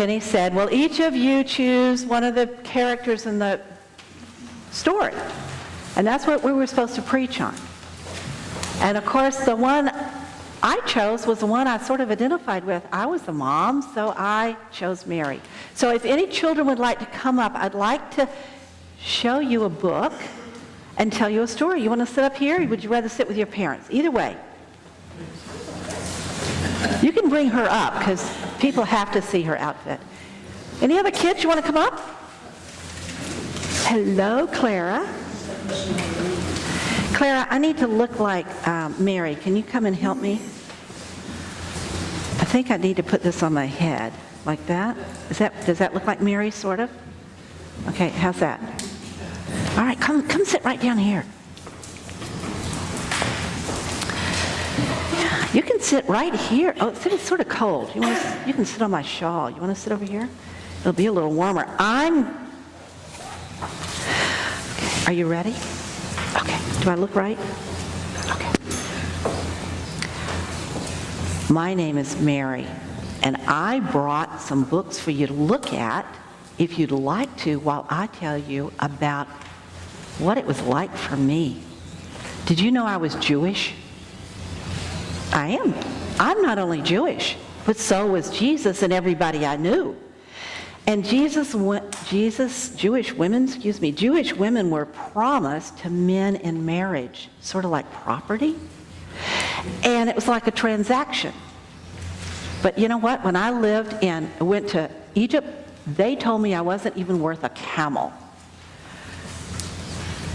Penny said, well, each of you choose one of the characters in the story. And that's what we were supposed to preach on. And of course, the one I chose was the one I sort of identified with. I was the mom, so I chose Mary. So if any children would like to come up, I'd like to show you a book and tell you a story. You want to sit up here, or would you rather sit with your parents? Either way. You can bring her up, because people have to see her outfit. Any other kids you want to come up? Hello, Clara. Clara, I need to look like Mary. Can you come and help me? I think I need to put this on my head, like that. Does that look like Mary, sort of? Okay, how's that? All right, come sit right down here. You can sit right here. Oh, it's sort of cold. You can sit on my shawl. You want to sit over here? It'll be a little warmer. Are you ready? Okay. Do I look right? Okay. My name is Mary, and I brought some books for you to look at, if you'd like to, while I tell you about what it was like for me. Did you know I was Jewish? I am. I'm not only Jewish, but so was Jesus and everybody I knew. And Jewish women were promised to men in marriage, sort of like property. And it was like a transaction. But you know what? When I went to Egypt, they told me I wasn't even worth a camel.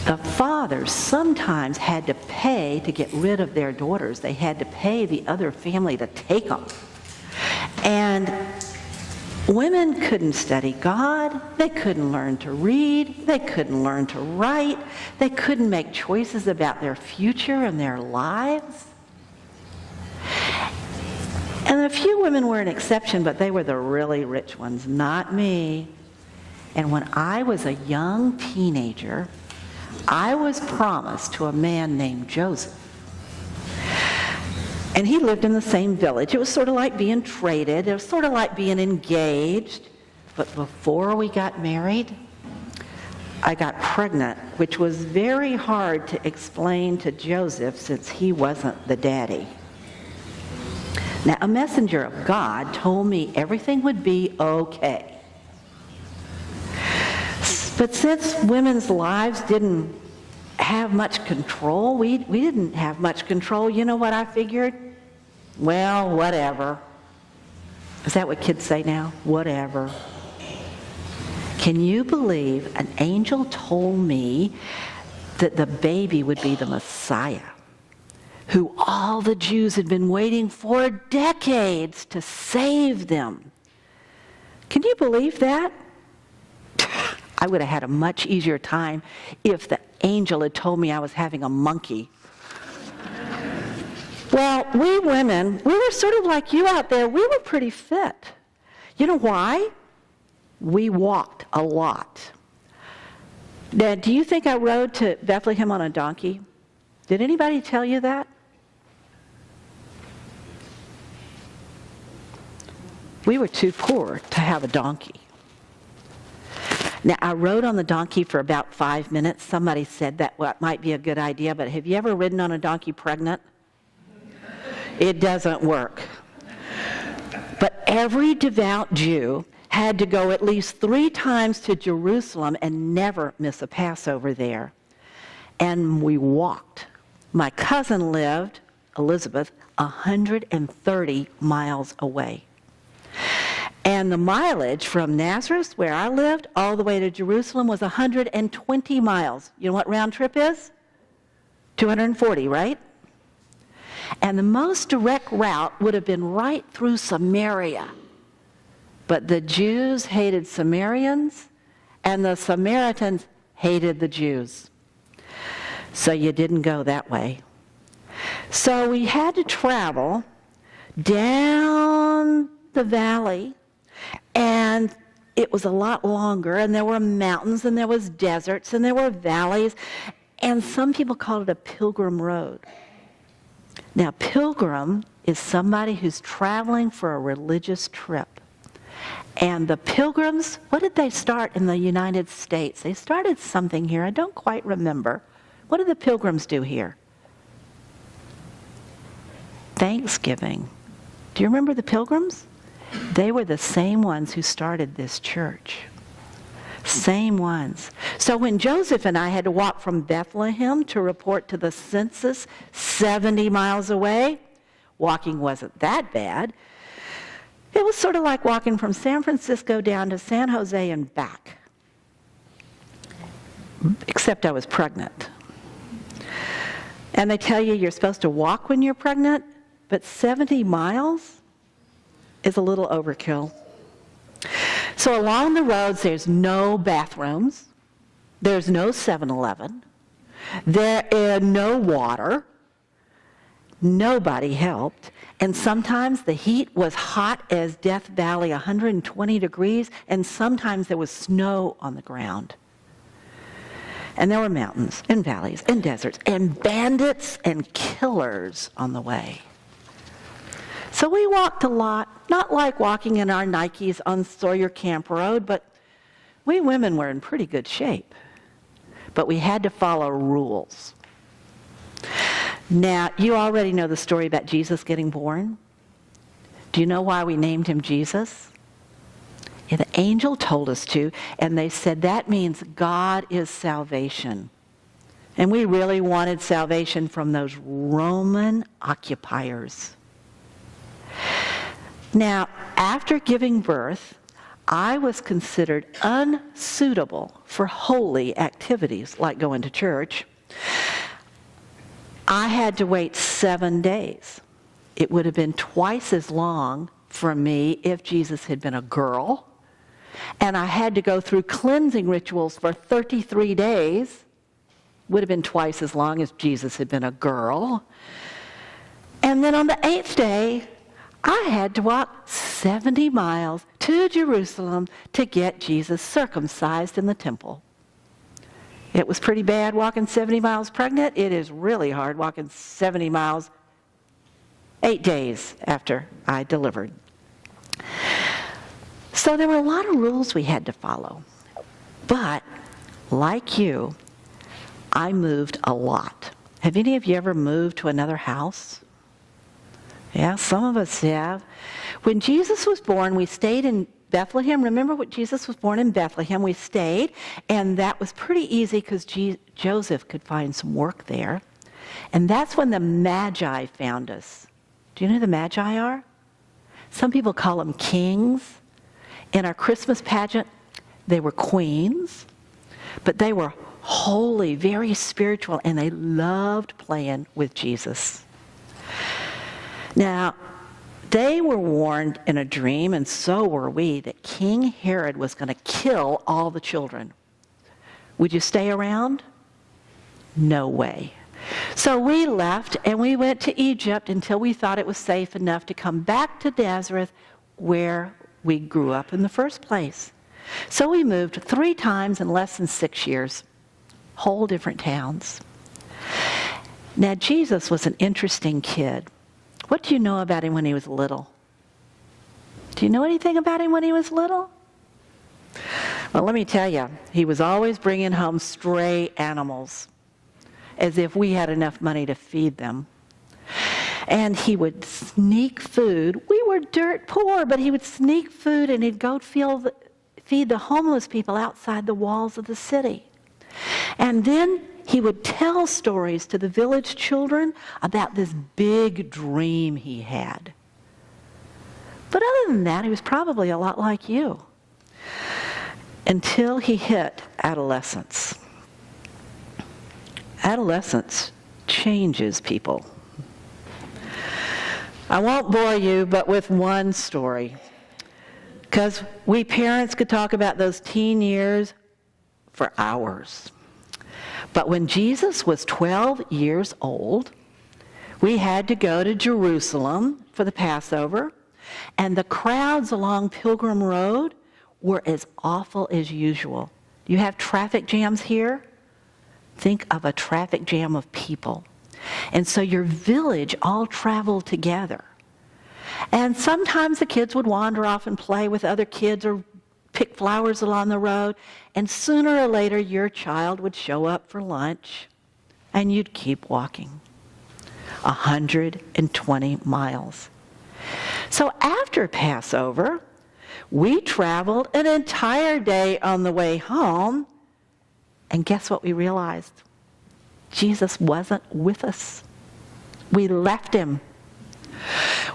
The fathers sometimes had to pay to get rid of their daughters. They had to pay the other family to take them. And women couldn't study God. They couldn't learn to read. They couldn't learn to write. They couldn't make choices about their future and their lives. And a few women were an exception, but they were the really rich ones, not me. And when I was a young teenager, I was promised to a man named Joseph. And he lived in the same village. It was sort of like being traded. It was sort of like being engaged. But before we got married, I got pregnant, which was very hard to explain to Joseph since he wasn't the daddy. Now, a messenger of God told me everything would be okay. But since women's lives didn't have much control, we didn't have much control, you know what I figured? Well, whatever. Is that what kids say now? Whatever. Can you believe an angel told me that the baby would be the Messiah, who all the Jews had been waiting for decades to save them? Can you believe that? I would have had a much easier time if the angel had told me I was having a monkey. Well, we women, we were sort of like you out there. We were pretty fit. You know why? We walked a lot. Now, do you think I rode to Bethlehem on a donkey? Did anybody tell you that? We were too poor to have a donkey. Now, I rode on the donkey for about 5 minutes. Somebody said that might be a good idea, but have you ever ridden on a donkey pregnant? It doesn't work. But every devout Jew had to go at least 3 times to Jerusalem and never miss a Passover there. And we walked. My cousin lived, Elizabeth, 130 miles away. And the mileage from Nazareth, where I lived, all the way to Jerusalem was 120 miles. You know what round trip is? 240, right? And the most direct route would have been right through Samaria. But the Jews hated Samaritans, and the Samaritans hated the Jews. So you didn't go that way. So we had to travel down the valley, and it was a lot longer, and there were mountains, and there was deserts, and there were valleys, and some people called it a pilgrim road. Now, pilgrim is somebody who's traveling for a religious trip. And the Pilgrims, what did they start in the United States? They started something here. I don't quite remember. What did the Pilgrims do here? Thanksgiving. Do you remember the Pilgrims? They were the same ones who started this church. Same ones. So when Joseph and I had to walk from Bethlehem to report to the census 70 miles away, walking wasn't that bad. It was sort of like walking from San Francisco down to San Jose and back. Except I was pregnant. And they tell you you're supposed to walk when you're pregnant, but 70 miles is a little overkill. So along the roads, there's no bathrooms. There's no 7-Eleven. There is no water. Nobody helped. And sometimes the heat was hot as Death Valley, 120 degrees, and sometimes there was snow on the ground. And there were mountains and valleys and deserts and bandits and killers on the way. So we walked a lot, not like walking in our Nikes on Sawyer Camp Road, but we women were in pretty good shape. But we had to follow rules. Now, you already know the story about Jesus getting born. Do you know why we named him Jesus? Yeah, the angel told us to, and they said that means God is salvation. And we really wanted salvation from those Roman occupiers. Now, after giving birth, I was considered unsuitable for holy activities like going to church. I had to wait 7 days. It would have been twice as long for me if Jesus had been a girl. And I had to go through cleansing rituals for 33 days. Would have been twice as long as Jesus had been a girl. And then on the 8th day, I had to walk 70 miles to Jerusalem to get Jesus circumcised in the temple. It was pretty bad walking 70 miles pregnant. It is really hard walking 70 miles 8 days after I delivered. So there were a lot of rules we had to follow. But, like you, I moved a lot. Have any of you ever moved to another house? Yeah, some of us have. When Jesus was born, we stayed in Bethlehem. Remember when Jesus was born in Bethlehem? We stayed, and that was pretty easy because Joseph could find some work there. And that's when the Magi found us. Do you know who the Magi are? Some people call them kings. In our Christmas pageant, they were queens, but they were holy, very spiritual, and they loved playing with Jesus. Now, they were warned in a dream, and so were we, that King Herod was going to kill all the children. Would you stay around? No way. So we left, and we went to Egypt until we thought it was safe enough to come back to Nazareth, where we grew up in the first place. So we moved 3 times in less than 6 years, whole different towns. Now, Jesus was an interesting kid. What do you know about him when he was little? Do you know anything about him when he was little? Well, let me tell you, he was always bringing home stray animals, as if we had enough money to feed them. And he would sneak food. We were dirt poor, but he would sneak food and he'd go feed the homeless people outside the walls of the city. And then he would tell stories to the village children about this big dream he had. But other than that, he was probably a lot like you. Until he hit adolescence. Adolescence changes people. I won't bore you, but with one story. Because we parents could talk about those teen years for hours. But when Jesus was 12 years old, we had to go to Jerusalem for the Passover, and the crowds along Pilgrim Road were as awful as usual. You have traffic jams here? Think of a traffic jam of people. And so your village all traveled together. And sometimes the kids would wander off and play with other kids or pick flowers along the road. And sooner or later, your child would show up for lunch, and you'd keep walking. 120 miles. So after Passover, we traveled an entire day on the way home, and guess what we realized? Jesus wasn't with us. We left him.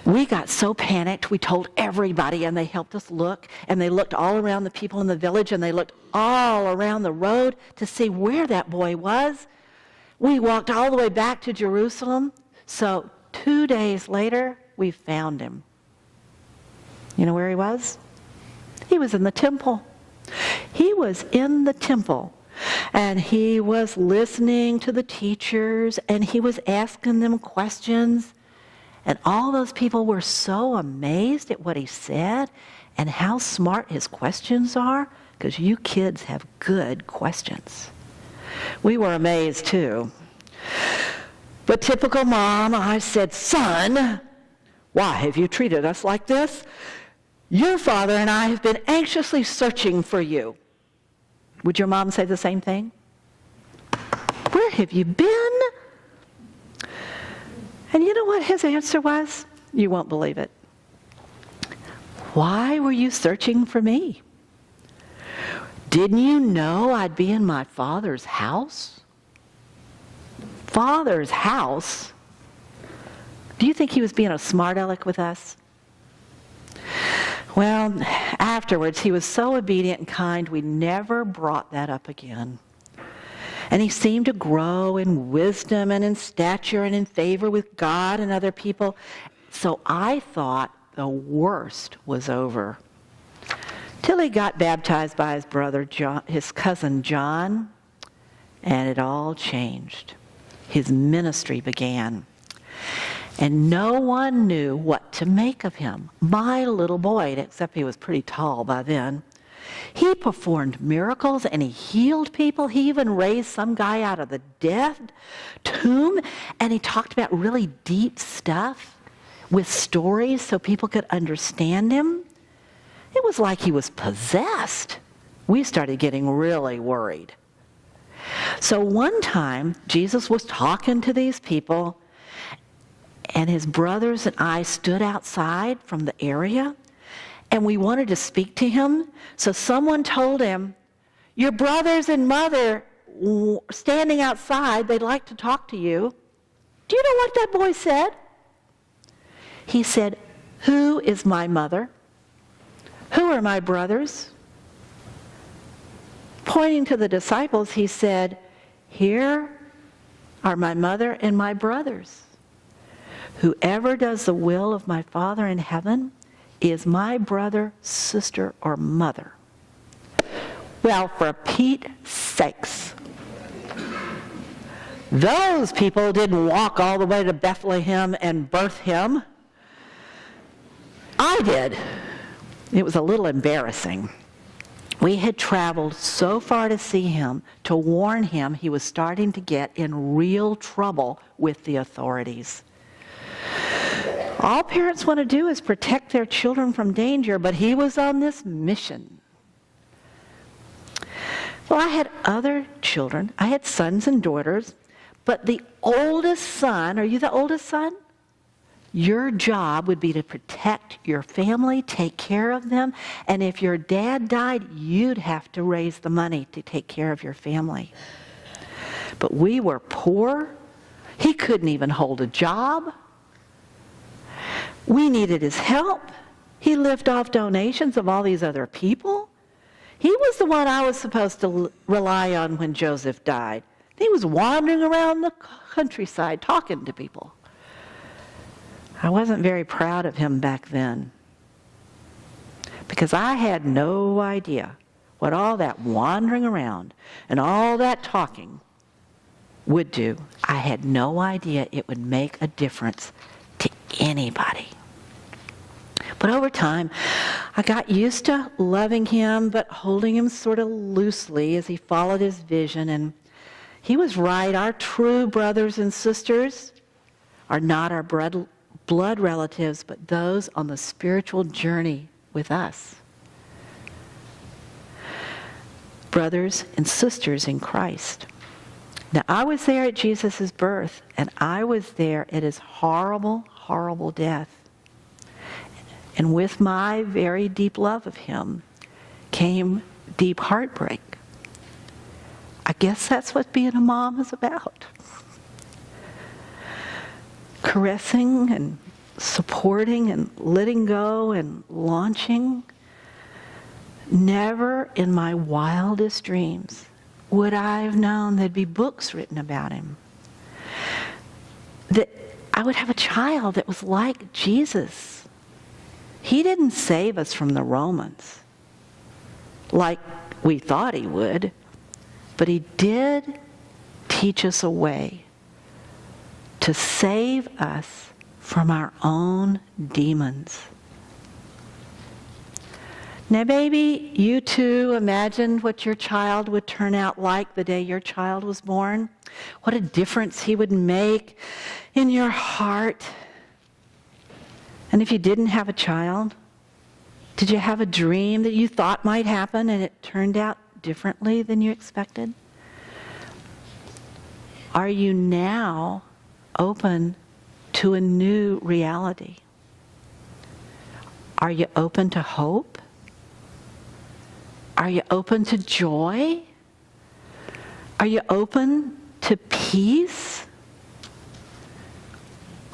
We got so panicked, we told everybody, and they helped us look, and they looked all around the people in the village, and they looked all around the road to see where that boy was. We walked all the way back to Jerusalem, so 2 days later, we found him. You know where he was? He was in the temple. He was in the temple. And he was listening to the teachers, and he was asking them questions. And all those people were so amazed at what he said and how smart his questions are, because you kids have good questions. We were amazed too. But typical mom, I said, "Son, why have you treated us like this? Your father and I have been anxiously searching for you." Would your mom say the same thing? "Where have you been?" And you know what his answer was? You won't believe it. "Why were you searching for me? Didn't you know I'd be in my Father's house?" Father's house? Do you think he was being a smart aleck with us? Well, afterwards, he was so obedient and kind, we never brought that up again. And he seemed to grow in wisdom and in stature and in favor with God and other people. So I thought the worst was over. Till he got baptized by his brother, John, his cousin John, and it all changed. His ministry began. And no one knew what to make of him. My little boy, except he was pretty tall by then. He performed miracles and he healed people. He even raised some guy out of the dead tomb. And he talked about really deep stuff with stories so people could understand him. It was like he was possessed. We started getting really worried. So one time, Jesus was talking to these people, and his brothers and I stood outside from the area, and we wanted to speak to him. So someone told him, "Your brothers and mother standing outside, they'd like to talk to you." Do you know what that boy said? He said, "Who is my mother? Who are my brothers?" Pointing to the disciples, he said, "Here are my mother and my brothers. Whoever does the will of my Father in heaven is my brother, sister, or mother." Well, for Pete's sakes, those people didn't walk all the way to Bethlehem and birth him. I did. It was a little embarrassing. We had traveled so far to see him, to warn him he was starting to get in real trouble with the authorities. All parents want to do is protect their children from danger, but he was on this mission. Well, I had other children. I had sons and daughters, but the oldest son, are you the oldest son? Your job would be to protect your family, take care of them, and if your dad died, you'd have to raise the money to take care of your family. But we were poor. He couldn't even hold a job. We needed his help. He lived off donations of all these other people. He was the one I was supposed to rely on when Joseph died. He was wandering around the countryside talking to people. I wasn't very proud of him back then because I had no idea what all that wandering around and all that talking would do. I had no idea it would make a difference to anybody. But over time, I got used to loving him, but holding him sort of loosely as he followed his vision. And he was right. Our true brothers and sisters are not our blood blood relatives, but those on the spiritual journey with us. Brothers and sisters in Christ. Now, I was there at Jesus' birth, and I was there at his horrible, horrible death. And with my very deep love of him came deep heartbreak. I guess that's what being a mom is about. Caressing and supporting and letting go and launching. Never in my wildest dreams would I have known there'd be books written about him. That I would have a child that was like Jesus. He didn't save us from the Romans like we thought he would, but he did teach us a way to save us from our own demons. Now, maybe you too imagined what your child would turn out like the day your child was born. What a difference he would make in your heart. And if you didn't have a child, did you have a dream that you thought might happen and it turned out differently than you expected? Are you now open to a new reality? Are you open to hope? Are you open to joy? Are you open to peace?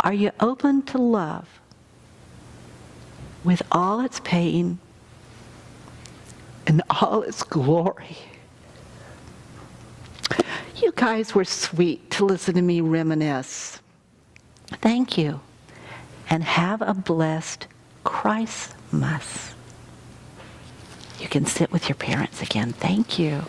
Are you open to love with all its pain and all its glory? You guys were sweet to listen to me reminisce. Thank you. And have a blessed Christmas. You can sit with your parents again. Thank you.